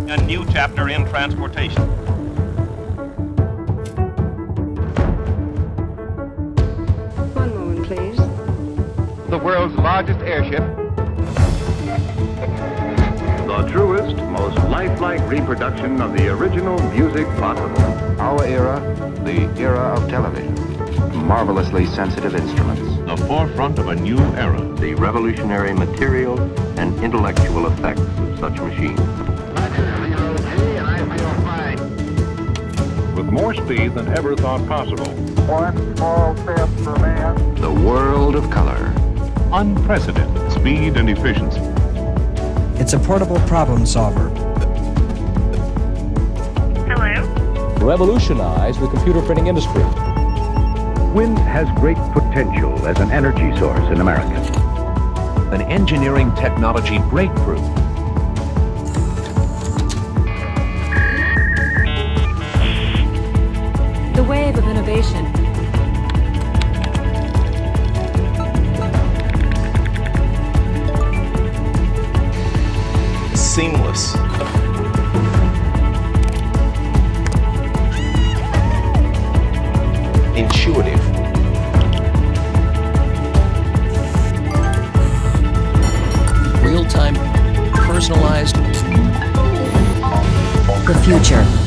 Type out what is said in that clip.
A new chapter in transportation. One moment, please. The world's largest airship. The truest, most lifelike reproduction of the original music possible. Our era, the era of television. Marvelously sensitive instruments. The forefront of a new era. The revolutionary material and intellectual effects of such machines. With more speed than ever thought possible. One small step for man. The world of color. Unprecedented speed and efficiency. It's a portable problem solver. Hello? Revolutionize the computer printing industry. Wind has great potential as an energy source in America. An engineering technology breakthrough. The wave of innovation. Seamless. Intuitive. Real-time, personalized. The future.